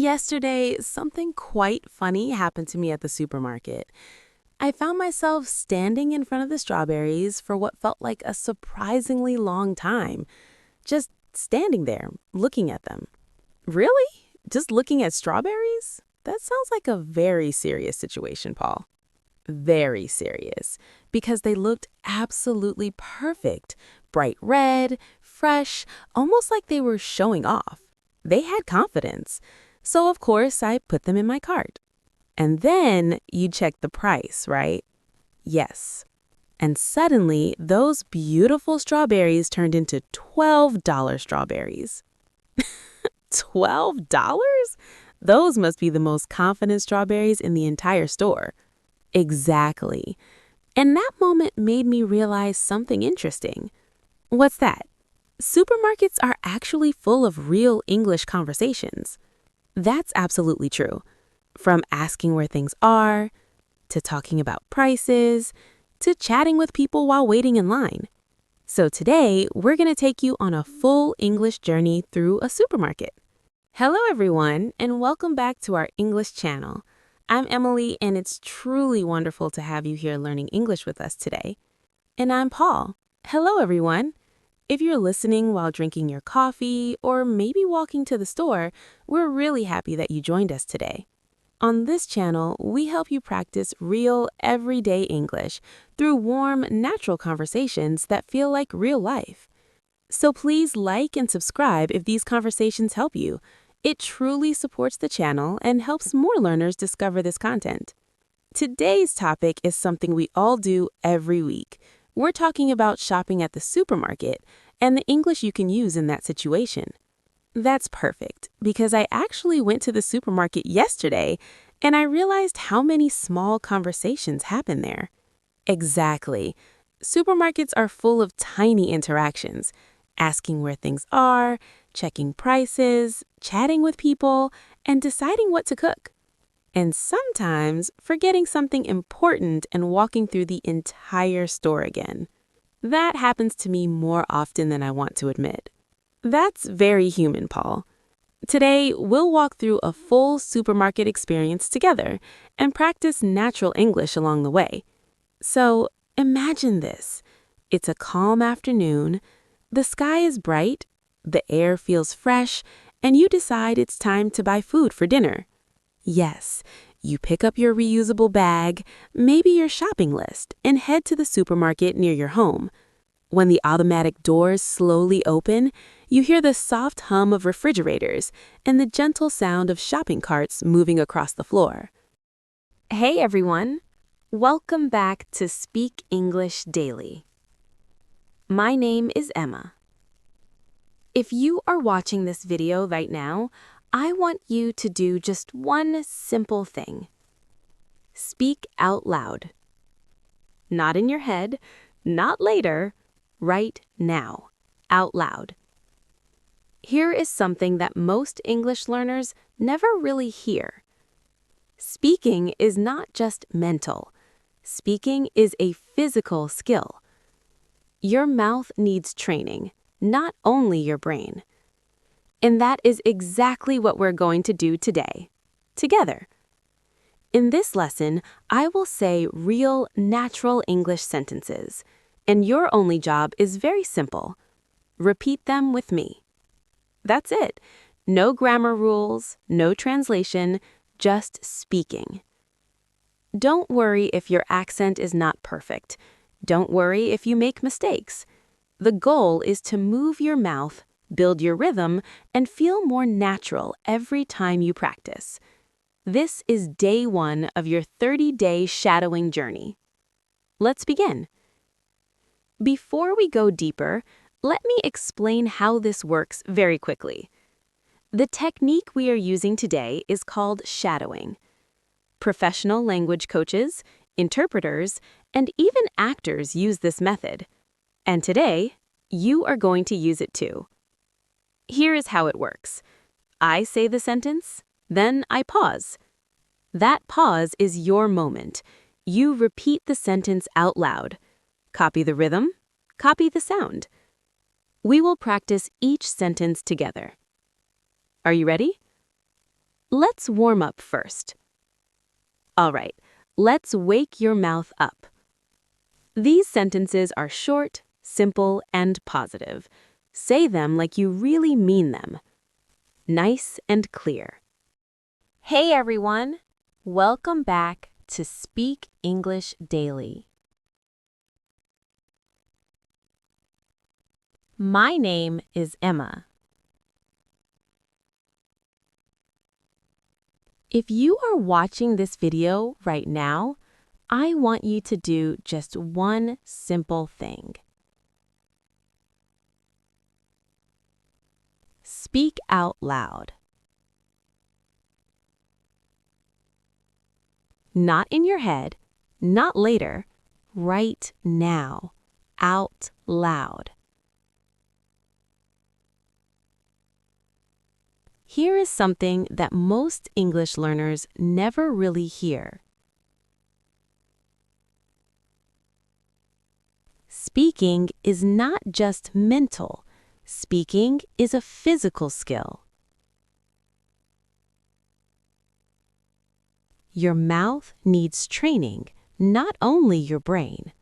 Yesterday, something quite funny happened to me at the supermarket. I found myself standing in front of the strawberries for what felt like a surprisingly long time. Just standing there, looking at them. Really? Just looking at strawberries? That sounds like a very serious situation, Paul. Very serious. Because they looked absolutely perfect. Bright red, fresh, almost like they were showing off. They had confidence. So, of course, I put them in my cart. And then you check the price, right? Yes. And suddenly, those beautiful strawberries turned into $12 strawberries. $12? Those must be the most confident strawberries in the entire store. Exactly. And that moment made me realize something interesting. What's that? Supermarkets are actually full of real English conversations. That's absolutely true. From asking where things are, to talking about prices, to chatting with people while waiting in line. So today, we're going to take you on a full English journey through a supermarket. Hello, everyone, and welcome back to our English channel. I'm Emily, and it's truly wonderful to have you here learning English with us today. And I'm Paul. Hello, everyone. If you're listening while drinking your coffee or maybe walking to the store, we're really happy that you joined us today. On this channel, we help you practice real, everyday English through warm, natural conversations that feel like real life. So please like and subscribe if these conversations help you. It truly supports the channel and helps more learners discover this content. Today's topic is something we all do every week. We're talking about shopping at the supermarket and the English you can use in that situation. That's perfect, because I actually went to the supermarket yesterday and I realized how many small conversations happen there. Exactly. Supermarkets are full of tiny interactions, asking where things are, checking prices, chatting with people, and deciding what to cook. And sometimes forgetting something important and walking through the entire store again. That happens to me more often than I want to admit. That's very human, Paul. Today, we'll walk through a full supermarket experience together and practice natural English along the way. So, imagine this. It's a calm afternoon, the sky is bright, the air feels fresh, and you decide it's time to buy food for dinner. Yes, you pick up your reusable bag, maybe your shopping list, and head to the supermarket near your home. When the automatic doors slowly open, you hear the soft hum of refrigerators and the gentle sound of shopping carts moving across the floor. Hey everyone! Welcome back to Speak English Daily. My name is Emma. If you are watching this video right now, I want you to do just one simple thing. Speak out loud. Not in your head, not later, right now, out loud. Here is something that most English learners never really hear. Speaking is not just mental. Speaking is a physical skill. Your mouth needs training, not only your brain. And that is exactly what we're going to do today, together. In this lesson, I will say real, natural English sentences, and your only job is very simple. Repeat them with me. That's it. No grammar rules, no translation, just speaking. Don't worry if your accent is not perfect. Don't worry if you make mistakes. The goal is to move your mouth, build your rhythm, and feel more natural every time you practice. This is day 1 of your 30-day shadowing journey. Let's begin. Before we go deeper, let me explain how this works very quickly. The technique we are using today is called shadowing. Professional language coaches, interpreters, and even actors use this method. And today, you are going to use it too. Here is how it works. I say the sentence, then I pause. That pause is your moment. You repeat the sentence out loud. Copy the rhythm, copy the sound. We will practice each sentence together. Are you ready? let's warm up first. All right, let's wake your mouth up. These sentences are short, simple, and positive. Say them like you really mean them. Nice and clear. Hey everyone! Welcome back to Speak English Daily. My name is Emma. If you are watching this video right now, I want you to do just one simple thing. Speak out loud. Not in your head, not later, right now, out loud. Here is something that most English learners never really hear. Speaking is not just mental. Speaking is a physical skill. Your mouth needs training, not only your brain.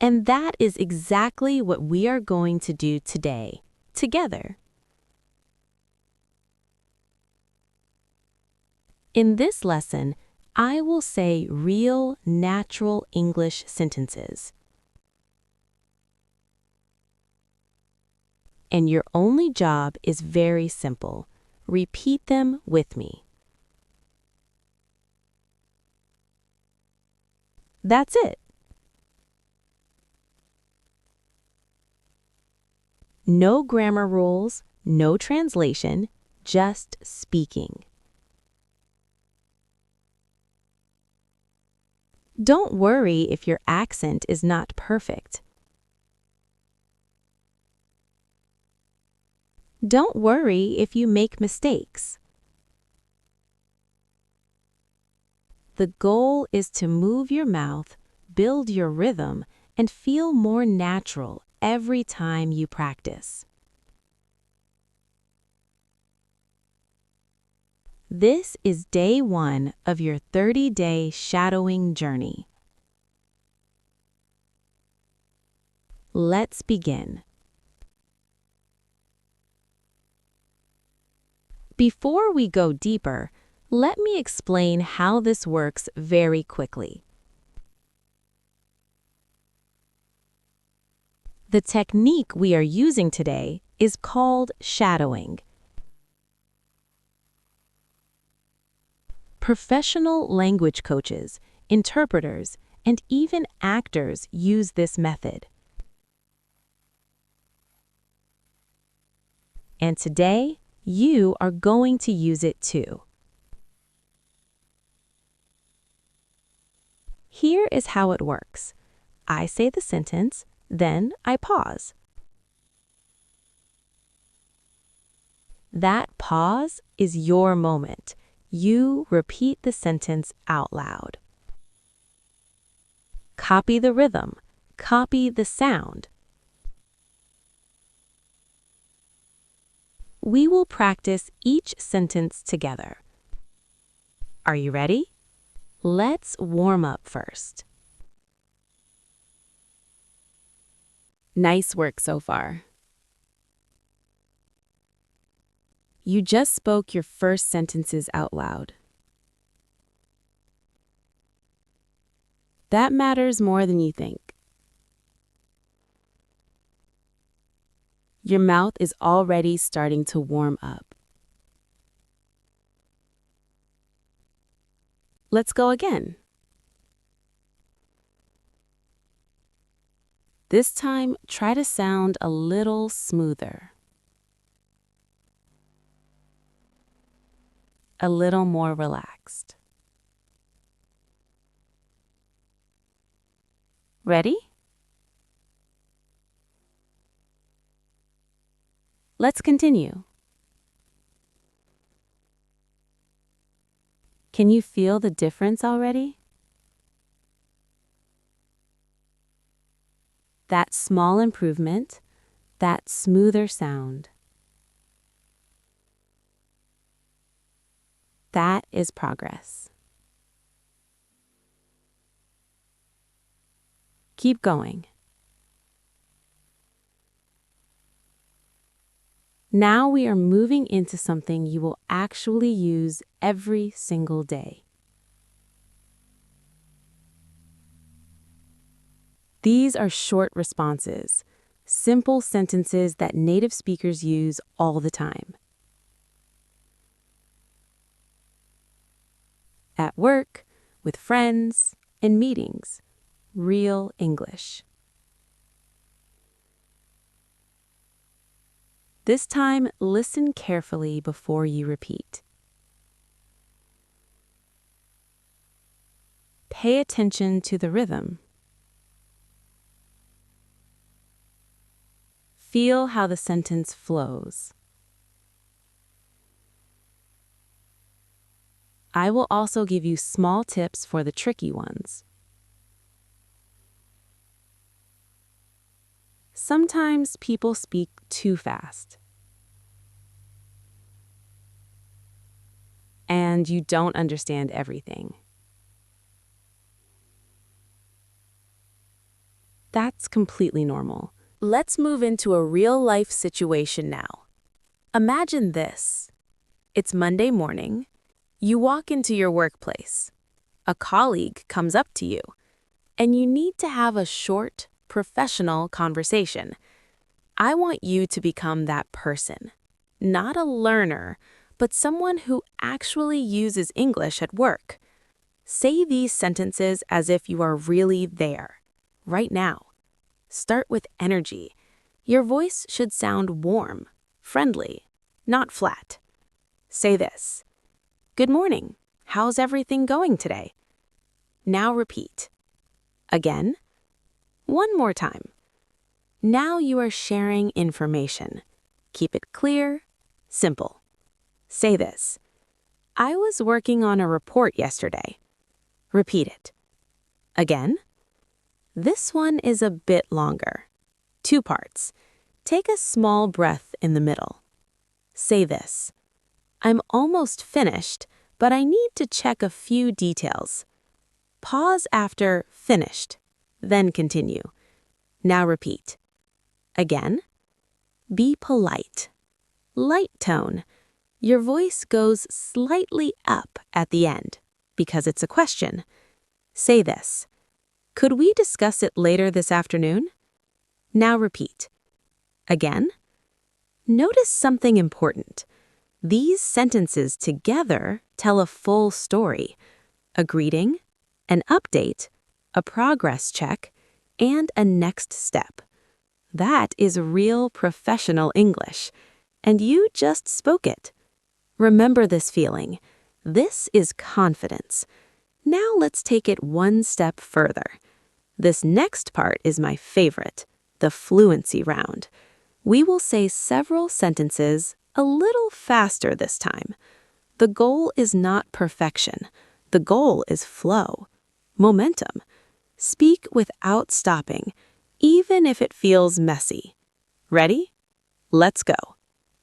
And that is exactly what we are going to do today, together. In this lesson, I will say real, natural English sentences. And your only job is very simple. Repeat them with me. That's it. No grammar rules, no translation, just speaking. Don't worry if your accent is not perfect. Don't worry if you make mistakes. The goal is to move your mouth, build your rhythm, and feel more natural every time you practice. This is day 1 of your 30-day shadowing journey. Let's begin. Before we go deeper, let me explain how this works very quickly. The technique we are using today is called shadowing. Professional language coaches, interpreters, and even actors use this method. And today, you are going to use it too. Here is how it works. I say the sentence, then I pause. That pause is your moment. You repeat the sentence out loud. Copy the rhythm. Copy the sound. We will practice each sentence together. Are you ready? Let's warm up first. Nice work so far. You just spoke your first sentences out loud. That matters more than you think. Your mouth is already starting to warm up. Let's go again. This time, try to sound a little smoother. A little more relaxed. Ready? Let's continue. Can you feel the difference already? That small improvement, that smoother sound. That is progress. Keep going. Now we are moving into something you will actually use every single day. These are short responses, simple sentences that native speakers use all the time. At work, with friends, in meetings. Real English. This time, listen carefully before you repeat. Pay attention to the rhythm. Feel how the sentence flows. I will also give you small tips for the tricky ones. Sometimes people speak too fast. And you don't understand everything. That's completely normal. Let's move into a real-life situation now. Imagine this. It's Monday morning. You walk into your workplace. A colleague comes up to you, and you need to have a short, professional conversation. I want you to become that person. Not a learner, but someone who actually uses English at work. Say these sentences as if you are really there, right now. Start with energy. Your voice should sound warm, friendly, not flat. Say this. Good morning. How's everything going today? Now repeat. Again. One more time. Now you are sharing information. Keep it clear, simple. Say this. I was working on a report yesterday. Repeat it. Again. This one is a bit longer. 2 parts. Take a small breath in the middle. Say this. I'm almost finished, but I need to check a few details. Pause after finished, then continue. Now repeat. Again. Be polite. Light tone. Your voice goes slightly up at the end because it's a question. Say this. Could we discuss it later this afternoon? Now repeat. Again. Notice something important. These sentences together tell a full story. A greeting, an update, a progress check, and a next step. That is real professional English, and you just spoke it. Remember this feeling. This is confidence. Now let's take it one step further. This next part is my favorite, the fluency round. We will say several sentences a little faster this time. The goal is not perfection. The goal is flow, momentum. Speak without stopping, even if it feels messy. Ready? Let's go.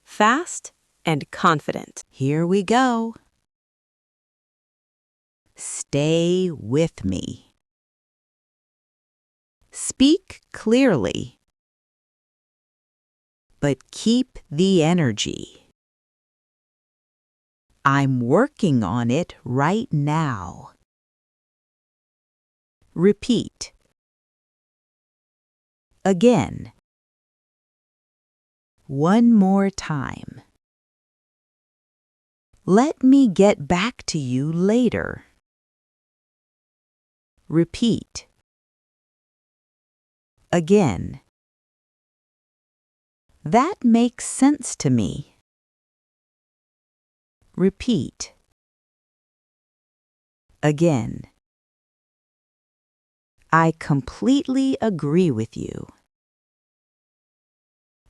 Fast and confident. Here we go. Stay with me. Speak clearly, but keep the energy. I'm working on it right now. Repeat. Again. One more time. Let me get back to you later. Repeat. Again. That makes sense to me. Repeat. Again. I completely agree with you.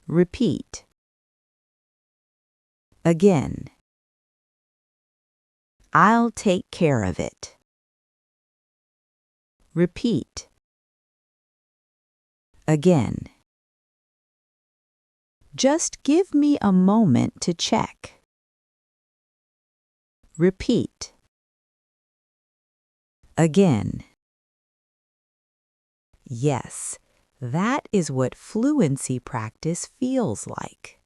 Repeat. Again. I'll take care of it. Repeat. Again. Just give me a moment to check. Repeat. Again. Yes, that is what fluency practice feels like.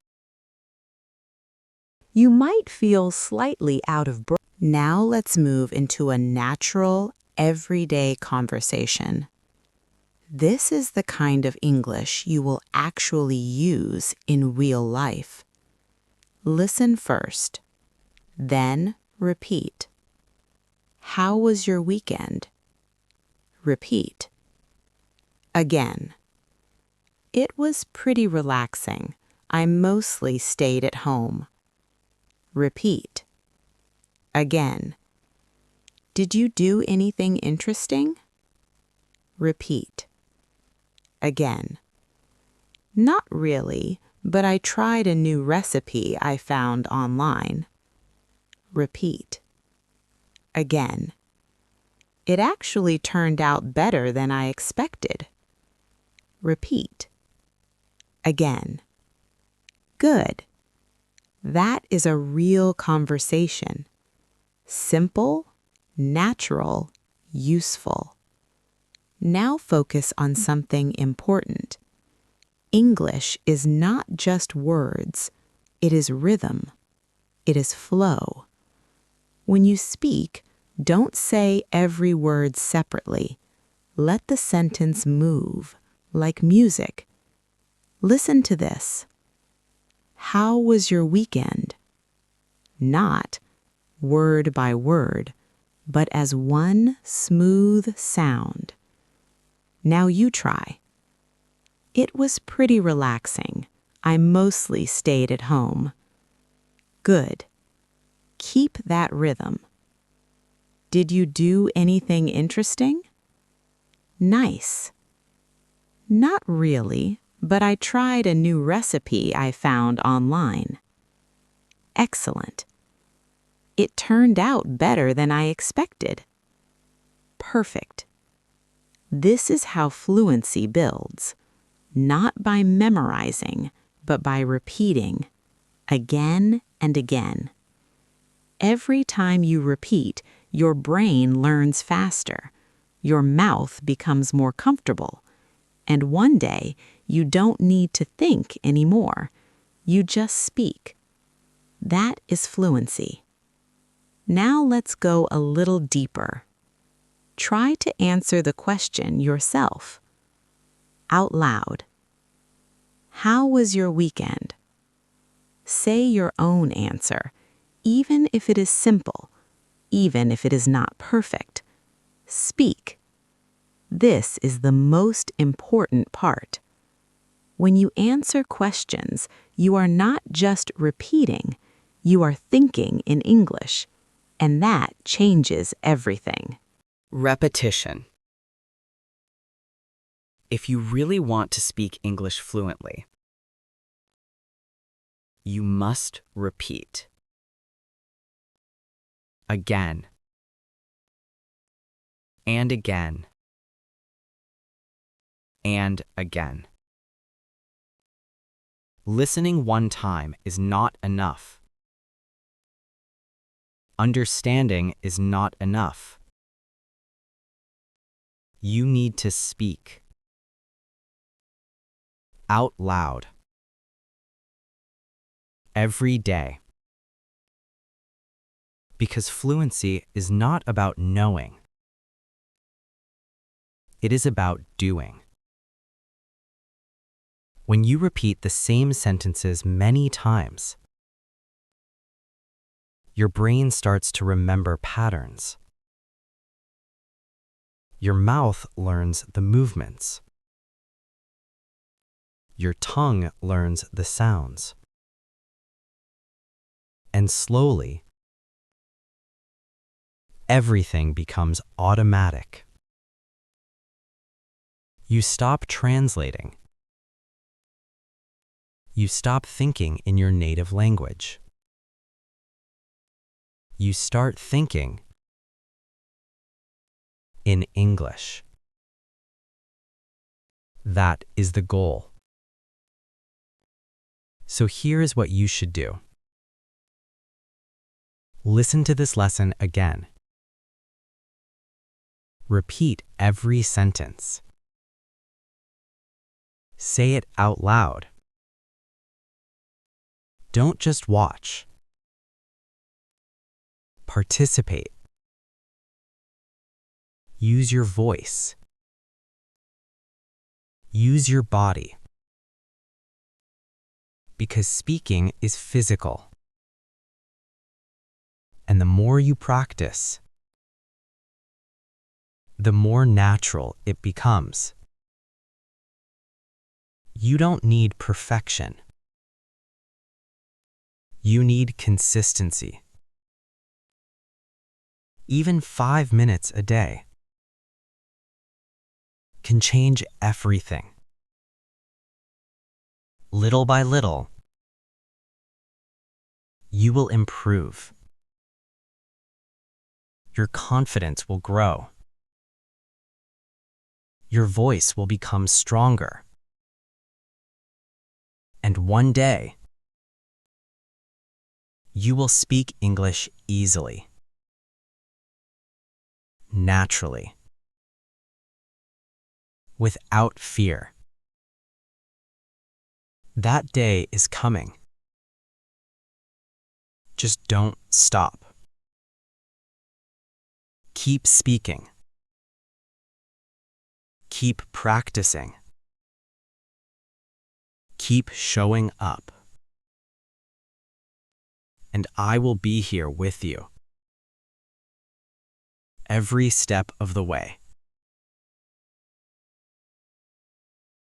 You might feel slightly out of breath. Now let's move into a natural, everyday conversation. This is the kind of English you will actually use in real life. Listen first, then repeat. How was your weekend? Repeat. Again. It was pretty relaxing. I mostly stayed at home. Repeat. Again. Did you do anything interesting? Repeat. Again. Not really, but I tried a new recipe I found online. Repeat. Again. It actually turned out better than I expected. Repeat. Again. Good. That is a real conversation. Simple, natural, useful. Now focus on something important. English is not just words. It is rhythm. It is flow. When you speak, don't say every word separately. Let the sentence move, like music. Listen to this. How was your weekend? Not word by word, but as one smooth sound. Now you try. It was pretty relaxing. I mostly stayed at home. Good. Keep that rhythm. Did you do anything interesting? Nice. Not really, but I tried a new recipe I found online. Excellent. It turned out better than I expected. Perfect. This is how fluency builds, not by memorizing, but by repeating, again and again. Every time you repeat, your brain learns faster, your mouth becomes more comfortable, and one day you don't need to think anymore. You just speak. That is fluency. Now let's go a little deeper. Try to answer the question yourself. Out loud. How was your weekend? Say your own answer, even if it is simple, even if it is not perfect. Speak. This is the most important part. When you answer questions, you are not just repeating, you are thinking in English, and that changes everything. Repetition. If you really want to speak English fluently, you must repeat. Again. And again. And again. Listening one time is not enough. Understanding is not enough. You need to speak. Out loud. Every day. Because fluency is not about knowing. It is about doing. When you repeat the same sentences many times, your brain starts to remember patterns. Your mouth learns the movements. Your tongue learns the sounds. And slowly, everything becomes automatic. You stop translating. You stop thinking in your native language. You start thinking in English. That is the goal. So here is what you should do. Listen to this lesson again. Repeat every sentence. Say it out loud. Don't just watch. Participate. Use your voice. Use your body. Because speaking is physical. And the more you practice, the more natural it becomes. You don't need perfection. You need consistency. Even 5 minutes a day can change everything. Little by little, you will improve. Your confidence will grow. Your voice will become stronger. And one day, you will speak English easily, naturally, without fear. That day is coming. Just don't stop. Keep speaking. Keep practicing. Keep showing up. And I will be here with you every step of the way.